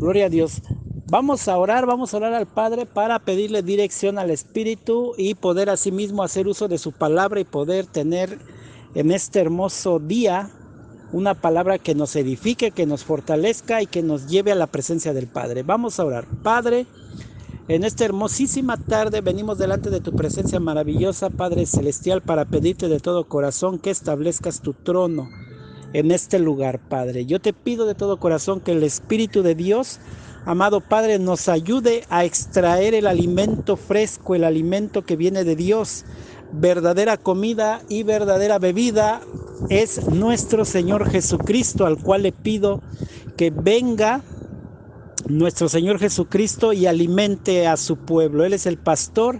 Gloria a Dios. Vamos a orar al Padre para pedirle dirección al Espíritu y poder asimismo hacer uso de su palabra y poder tener en este hermoso día una palabra que nos edifique, que nos fortalezca y que nos lleve a la presencia del Padre. Vamos a orar. Padre, en esta hermosísima tarde venimos delante de tu presencia maravillosa, Padre Celestial, para pedirte de todo corazón que establezcas tu trono en este lugar, Padre. Yo te pido de todo corazón que el Espíritu de Dios, amado Padre, nos ayude a extraer el alimento fresco, el alimento que viene de Dios. Verdadera comida y verdadera bebida es nuestro Señor Jesucristo, al cual le pido que venga nuestro Señor Jesucristo y alimente a su pueblo. Él es el pastor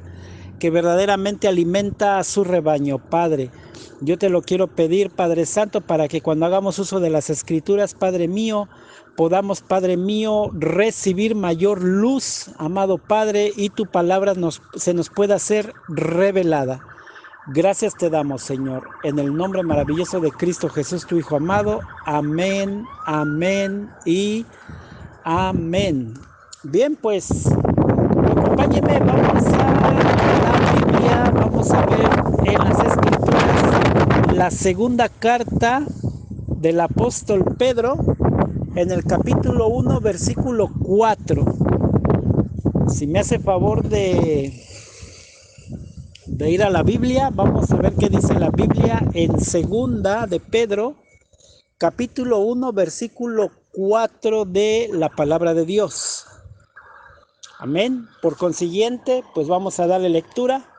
que verdaderamente alimenta a su rebaño, Padre. Yo te lo quiero pedir, Padre Santo, para que cuando hagamos uso de las Escrituras, Padre mío, podamos, Padre mío, recibir mayor luz, amado Padre, y tu palabra se nos pueda ser revelada. Gracias te damos, Señor, en el nombre maravilloso de Cristo Jesús, tu Hijo amado. Amén, amén y amén. Bien, pues, acompáñenme, vamos a la Biblia, vamos a ver en las Escrituras la segunda carta del apóstol Pedro, en el capítulo 1, versículo 4. Si me hace favor de ir a la Biblia, vamos a ver qué dice la Biblia en segunda de Pedro, capítulo 1, versículo 4 de la palabra de Dios. Amén. Por consiguiente, pues vamos a darle lectura.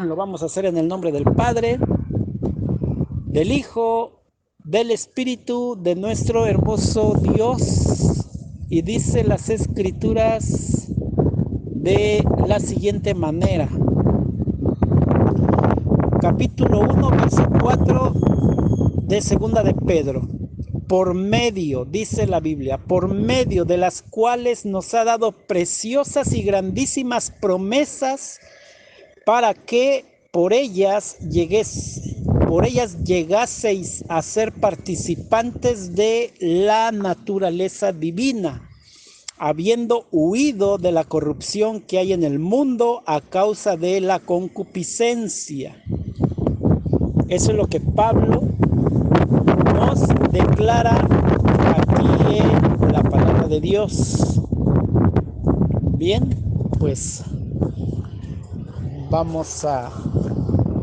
Lo vamos a hacer en el nombre del Padre, del Hijo, del Espíritu, de nuestro hermoso Dios. Y dice las Escrituras de la siguiente manera. Capítulo 1, verso 4 de segunda de Pedro. Por medio, dice la Biblia, por medio de las cuales nos ha dado preciosas y grandísimas promesas para que por ellas llegaseis a ser participantes de la naturaleza divina, habiendo huido de la corrupción que hay en el mundo a causa de la concupiscencia. Eso es lo que Pablo nos declara aquí en la palabra de Dios. Bien, pues vamos a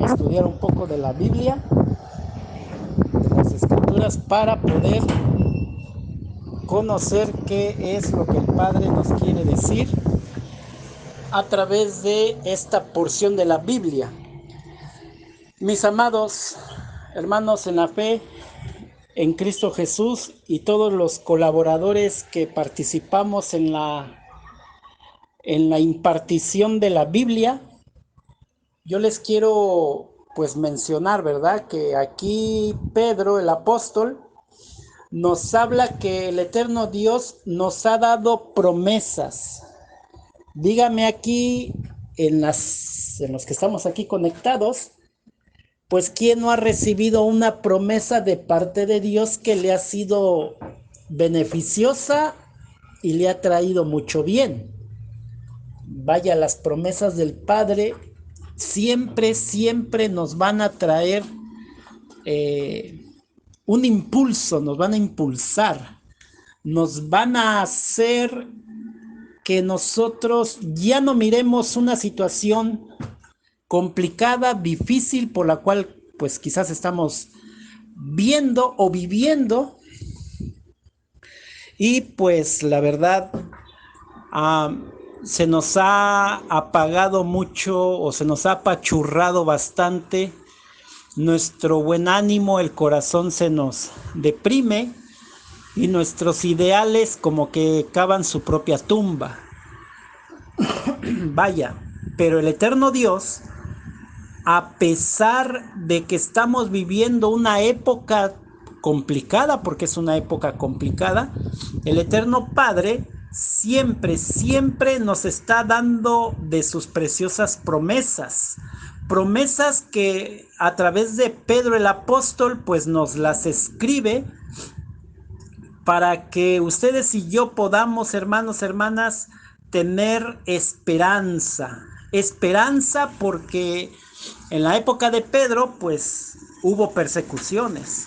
estudiar un poco de la Biblia, de las Escrituras, para poder conocer qué es lo que el Padre nos quiere decir a través de esta porción de la Biblia. Mis amados hermanos en la fe, en Cristo Jesús, y todos los colaboradores que participamos en la impartición de la Biblia, yo les quiero pues mencionar, ¿verdad?, que aquí Pedro, el apóstol, nos habla que el eterno Dios nos ha dado promesas. Dígame aquí, en los que estamos aquí conectados, pues ¿quién no ha recibido una promesa de parte de Dios que le ha sido beneficiosa y le ha traído mucho bien? Vaya, las promesas del Padre siempre nos van a traer un impulso, nos van a impulsar, nos van a hacer que nosotros ya no miremos una situación complicada, difícil, por la cual pues quizás estamos viendo o viviendo, y pues la verdad se nos ha apagado mucho o se nos ha apachurrado bastante nuestro buen ánimo, el corazón se nos deprime y nuestros ideales como que cavan su propia tumba. Vaya, pero el eterno Dios, a pesar de que estamos viviendo una época complicada, porque es una época complicada, el eterno Padre siempre nos está dando de sus preciosas promesas que a través de Pedro el apóstol pues nos las escribe para que ustedes y yo podamos, hermanos, hermanas, tener esperanza. Esperanza porque en la época de Pedro, pues, hubo persecuciones.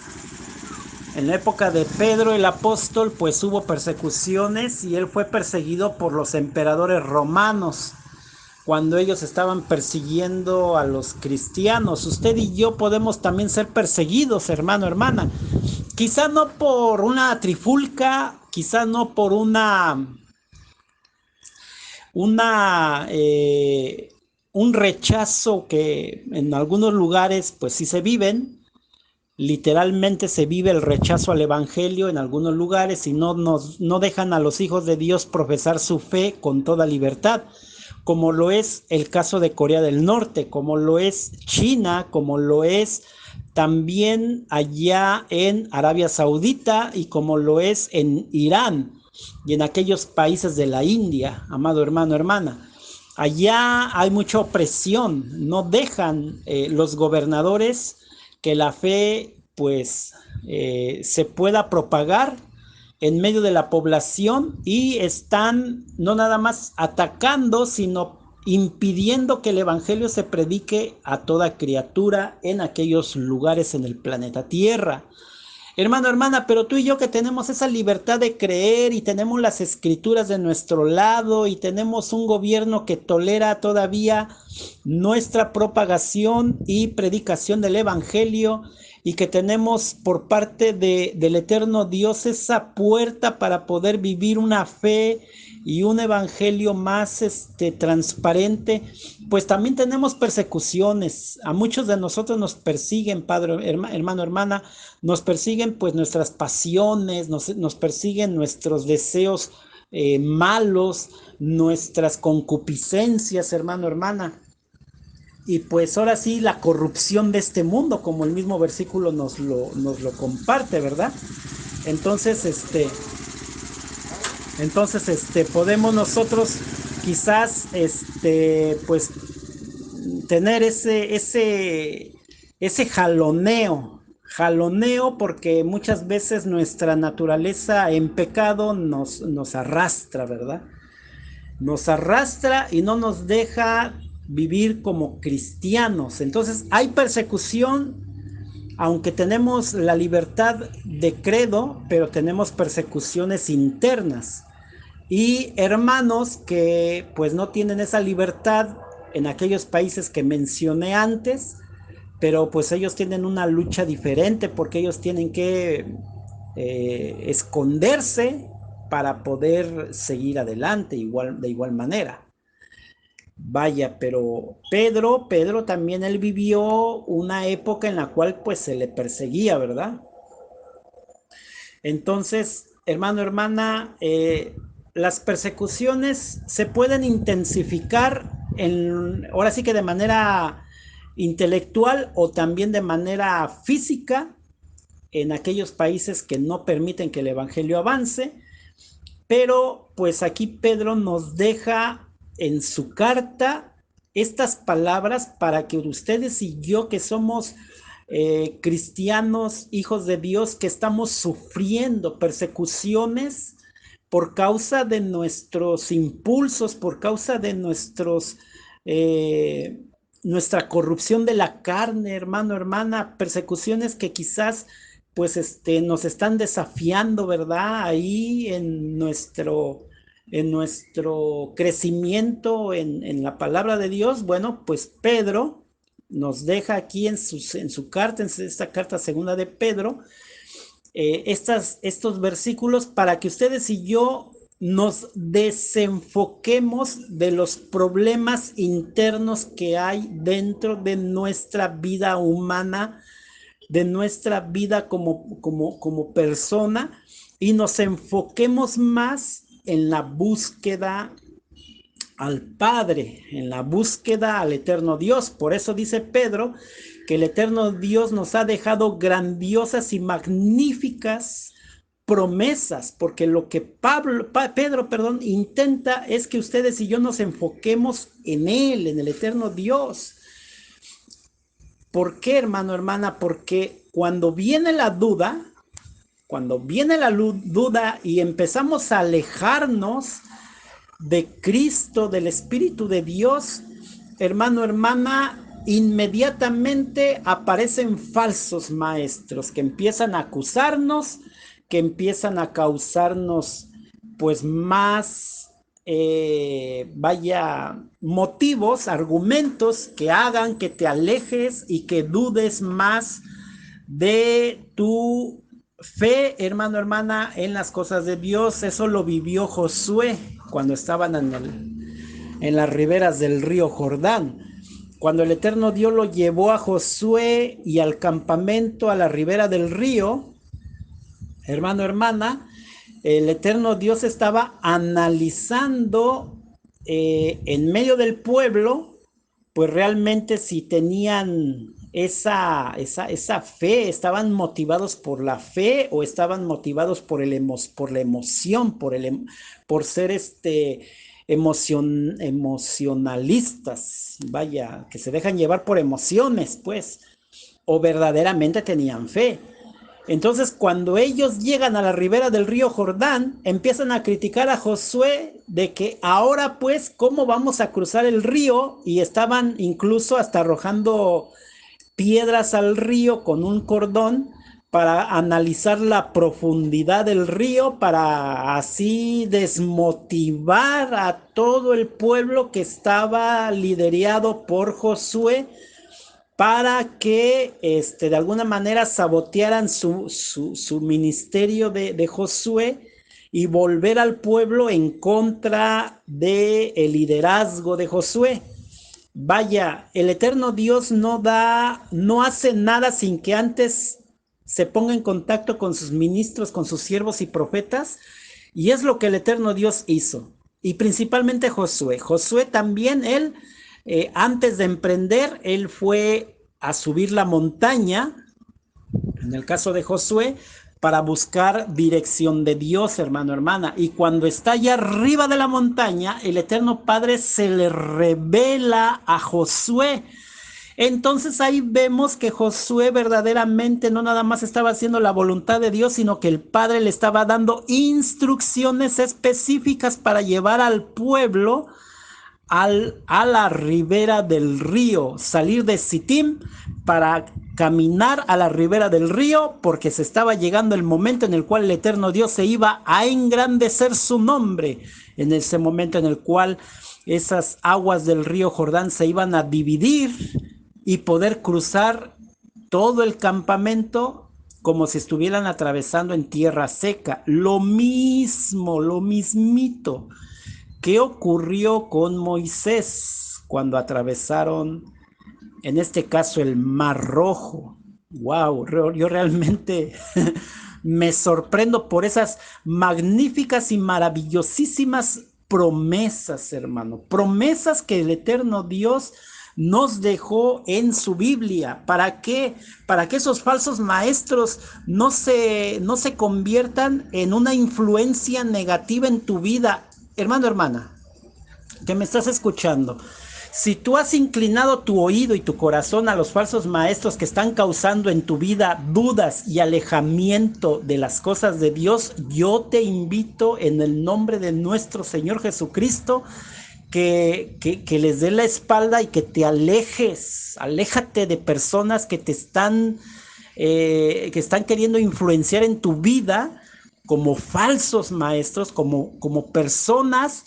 En la época de Pedro el apóstol, pues hubo persecuciones y él fue perseguido por los emperadores romanos cuando ellos estaban persiguiendo a los cristianos. Usted y yo podemos también ser perseguidos, hermano, hermana. Quizá no por una trifulca, quizá no por un rechazo que en algunos lugares pues sí se viven. Literalmente se vive el rechazo al evangelio en algunos lugares y no dejan a los hijos de Dios profesar su fe con toda libertad, como lo es el caso de Corea del Norte, como lo es China, como lo es también allá en Arabia Saudita y como lo es en Irán y en aquellos países de la India, amado hermano, hermana. Allá hay mucha opresión, no dejan los gobernadores que la fe pues se pueda propagar en medio de la población y están no nada más atacando, sino impidiendo que el evangelio se predique a toda criatura en aquellos lugares en el planeta Tierra. Hermano, hermana, pero tú y yo que tenemos esa libertad de creer y tenemos las escrituras de nuestro lado y tenemos un gobierno que tolera todavía nuestra propagación y predicación del evangelio y que tenemos por parte del eterno Dios esa puerta para poder vivir una fe y un evangelio más transparente, pues también tenemos persecuciones. A muchos de nosotros nos persiguen, padre, hermano, hermana, nos persiguen pues nuestras pasiones, nos persiguen nuestros deseos malos, nuestras concupiscencias, hermano, hermana. Y pues ahora sí, la corrupción de este mundo, como el mismo versículo nos lo comparte, ¿verdad? Entonces, podemos nosotros quizás, pues, tener ese jaloneo, porque muchas veces nuestra naturaleza en pecado nos arrastra, ¿verdad? Nos arrastra y no nos deja vivir como cristianos. Entonces hay persecución, aunque tenemos la libertad de credo, pero tenemos persecuciones internas. Y hermanos que pues no tienen esa libertad en aquellos países que mencioné antes, pero pues ellos tienen una lucha diferente porque ellos tienen que esconderse para poder seguir adelante de igual manera. Vaya, pero Pedro también él vivió una época en la cual pues se le perseguía, ¿verdad? Entonces, hermano, hermana, las persecuciones se pueden intensificar ahora sí que de manera intelectual o también de manera física en aquellos países que no permiten que el evangelio avance, pero pues aquí Pedro nos deja en su carta estas palabras para que ustedes y yo que somos cristianos, hijos de Dios, que estamos sufriendo persecuciones por causa de nuestros impulsos, por causa de nuestra corrupción de la carne, hermano, hermana, persecuciones que quizás pues nos están desafiando, ¿verdad? Ahí en nuestro crecimiento en la palabra de Dios. Bueno, pues Pedro nos deja aquí en su carta, en esta carta segunda de Pedro, estos versículos para que ustedes y yo nos desenfoquemos de los problemas internos que hay dentro de nuestra vida humana, de nuestra vida como persona, y nos enfoquemos más en la búsqueda al Padre, en la búsqueda al eterno Dios. Por eso dice Pedro que el eterno Dios nos ha dejado grandiosas y magníficas promesas, porque lo que Pedro, intenta es que ustedes y yo nos enfoquemos en Él, en el eterno Dios. ¿Por qué, hermano, hermana? Porque cuando viene la duda, cuando viene la duda y empezamos a alejarnos de Cristo, del Espíritu de Dios, hermano, hermana, inmediatamente aparecen falsos maestros que empiezan a acusarnos, que empiezan a causarnos pues más, motivos, argumentos que hagan que te alejes y que dudes más de tu fe, hermano, hermana, en las cosas de Dios. Eso lo vivió Josué cuando estaban en las riberas del río Jordán. Cuando el Eterno Dios lo llevó a Josué y al campamento a la ribera del río, hermano, hermana, el Eterno Dios estaba analizando en medio del pueblo, pues realmente si tenían esa fe, estaban motivados por la fe o estaban motivados por la emoción, por ser emocionalistas, vaya, que se dejan llevar por emociones, pues, o verdaderamente tenían fe. Entonces, cuando ellos llegan a la ribera del río Jordán, empiezan a criticar a Josué de que ahora, pues, ¿cómo vamos a cruzar el río? Y estaban incluso hasta arrojando piedras al río con un cordón para analizar la profundidad del río, para así desmotivar a todo el pueblo que estaba liderado por Josué, para que de alguna manera sabotearan su ministerio de Josué y volver al pueblo en contra del liderazgo de Josué. Vaya, el Eterno Dios no hace nada sin que antes se ponga en contacto con sus ministros, con sus siervos y profetas, y es lo que el Eterno Dios hizo. Y principalmente Josué. Josué también, él, antes de emprender, él fue a subir la montaña, en el caso de Josué, para buscar dirección de Dios, hermano, hermana. Y cuando está allá arriba de la montaña, el Eterno Padre se le revela a Josué. Entonces ahí vemos que Josué verdaderamente no nada más estaba haciendo la voluntad de Dios, sino que el Padre le estaba dando instrucciones específicas para llevar al pueblo a la ribera del río, salir de Sittim para caminar a la ribera del río, porque se estaba llegando el momento en el cual el Eterno Dios se iba a engrandecer su nombre, en ese momento en el cual esas aguas del río Jordán se iban a dividir y poder cruzar todo el campamento como si estuvieran atravesando en tierra seca. Lo mismito que ocurrió con Moisés cuando atravesaron, en este caso, el Mar Rojo. Wow, yo realmente me sorprendo por esas magníficas y maravillosísimas promesas, hermano. Promesas que el Eterno Dios nos dejó en su Biblia. ¿Para qué? Para que esos falsos maestros no se conviertan en una influencia negativa en tu vida. Hermano, hermana, que me estás escuchando, si tú has inclinado tu oído y tu corazón a los falsos maestros que están causando en tu vida dudas y alejamiento de las cosas de Dios, yo te invito en el nombre de nuestro Señor Jesucristo que les dé la espalda y que te alejes. Aléjate de personas que te están queriendo influenciar en tu vida como falsos maestros, como personas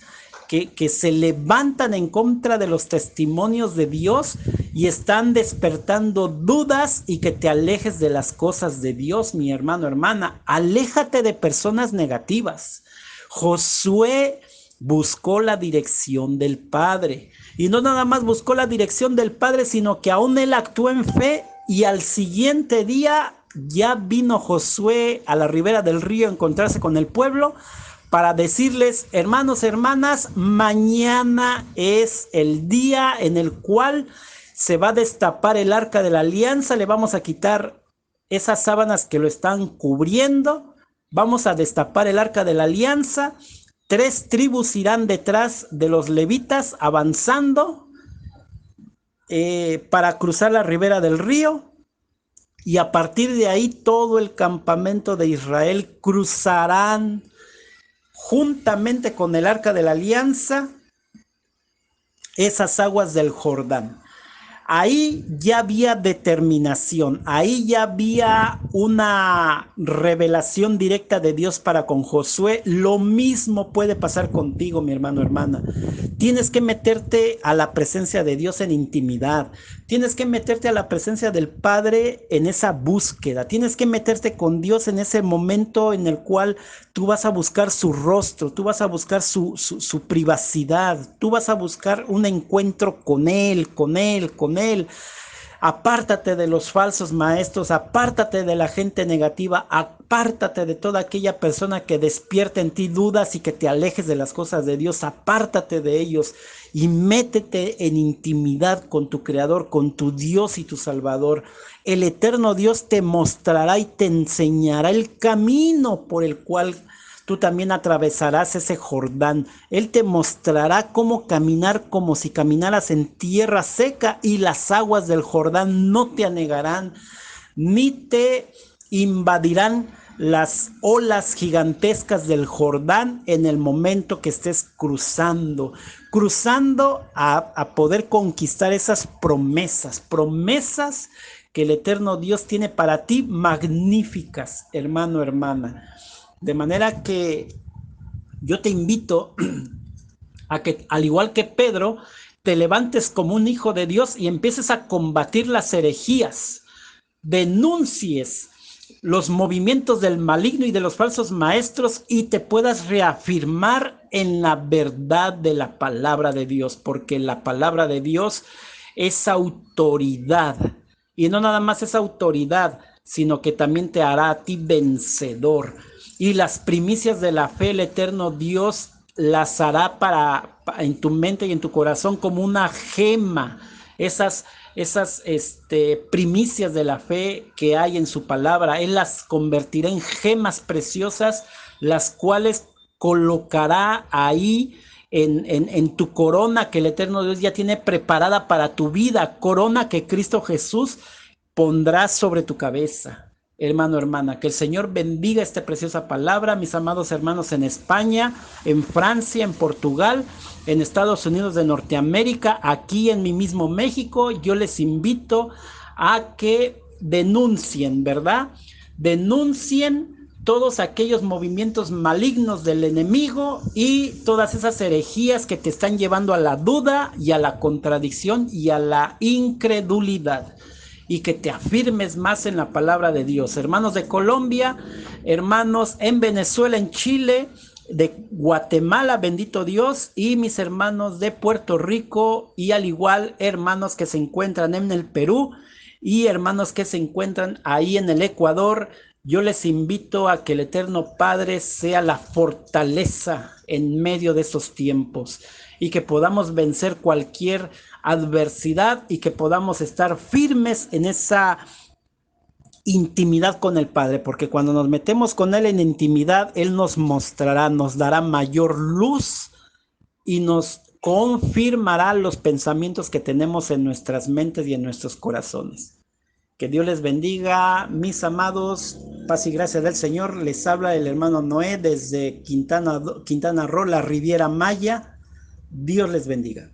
que se levantan en contra de los testimonios de Dios y están despertando dudas, y que te alejes de las cosas de Dios, mi hermano, hermana. Aléjate de personas negativas. Josué buscó la dirección del Padre, y no nada más buscó la dirección del Padre, sino que aún él actuó en fe, y al siguiente día ya vino Josué a la ribera del río a encontrarse con el pueblo para decirles: hermanos, hermanas, mañana es el día en el cual se va a destapar el arca de la alianza. Le vamos a quitar esas sábanas que lo están cubriendo, vamos a destapar el arca de la alianza. 3 tribus irán detrás de los levitas avanzando para cruzar la ribera del río. Y a partir de ahí todo el campamento de Israel cruzarán juntamente con el arca de la alianza esas aguas del Jordán. Ahí ya había determinación, ahí ya había una revelación directa de Dios para con Josué. Lo mismo puede pasar contigo, mi hermano, hermana. Tienes que meterte a la presencia de Dios en intimidad. Tienes que meterte a la presencia del Padre en esa búsqueda. Tienes que meterte con Dios en ese momento en el cual tú vas a buscar su rostro, tú vas a buscar su privacidad, tú vas a buscar un encuentro con Él, con Él, con Él. Apártate de los falsos maestros, apártate de la gente negativa, apártate de toda aquella persona que despierta en ti dudas y que te alejes de las cosas de Dios, apártate de ellos y métete en intimidad con tu Creador, con tu Dios y tu Salvador. El eterno Dios te mostrará y te enseñará el camino por el cual tú también atravesarás ese Jordán. Él te mostrará cómo caminar como si caminaras en tierra seca, y las aguas del Jordán no te anegarán, ni te invadirán las olas gigantescas del Jordán en el momento que estés cruzando a poder conquistar esas promesas que el eterno Dios tiene para ti, magníficas, hermano, hermana. De manera que yo te invito a que, al igual que Pedro, te levantes como un hijo de Dios y empieces a combatir las herejías, denuncies los movimientos del maligno y de los falsos maestros y te puedas reafirmar en la verdad de la palabra de Dios, porque la palabra de Dios es autoridad, y no nada más es autoridad, sino que también te hará a ti vencedor. Y las primicias de la fe, el eterno Dios las hará en tu mente y en tu corazón como una gema. Esas primicias de la fe que hay en su palabra, Él las convertirá en gemas preciosas, las cuales colocará ahí en tu corona que el eterno Dios ya tiene preparada para tu vida, corona que Cristo Jesús pondrá sobre tu cabeza. Hermano, hermana, que el Señor bendiga esta preciosa palabra, mis amados hermanos en España, en Francia, en Portugal, en Estados Unidos de Norteamérica, aquí en mi mismo México. Yo les invito a que denuncien, ¿verdad? Denuncien todos aquellos movimientos malignos del enemigo y todas esas herejías que te están llevando a la duda y a la contradicción y a la incredulidad. Y que te afirmes más en la palabra de Dios. Hermanos de Colombia, hermanos en Venezuela, en Chile, de Guatemala, bendito Dios, y mis hermanos de Puerto Rico, y al igual hermanos que se encuentran en el Perú y hermanos que se encuentran ahí en el Ecuador. Yo les invito a que el Eterno Padre sea la fortaleza en medio de estos tiempos y que podamos vencer cualquier adversidad y que podamos estar firmes en esa intimidad con el Padre, porque cuando nos metemos con Él en intimidad, Él nos mostrará, nos dará mayor luz y nos confirmará los pensamientos que tenemos en nuestras mentes y en nuestros corazones. Que Dios les bendiga, mis amados. Paz y gracia del Señor. Les habla el hermano Noé desde Quintana Roo, la Riviera Maya. Dios les bendiga.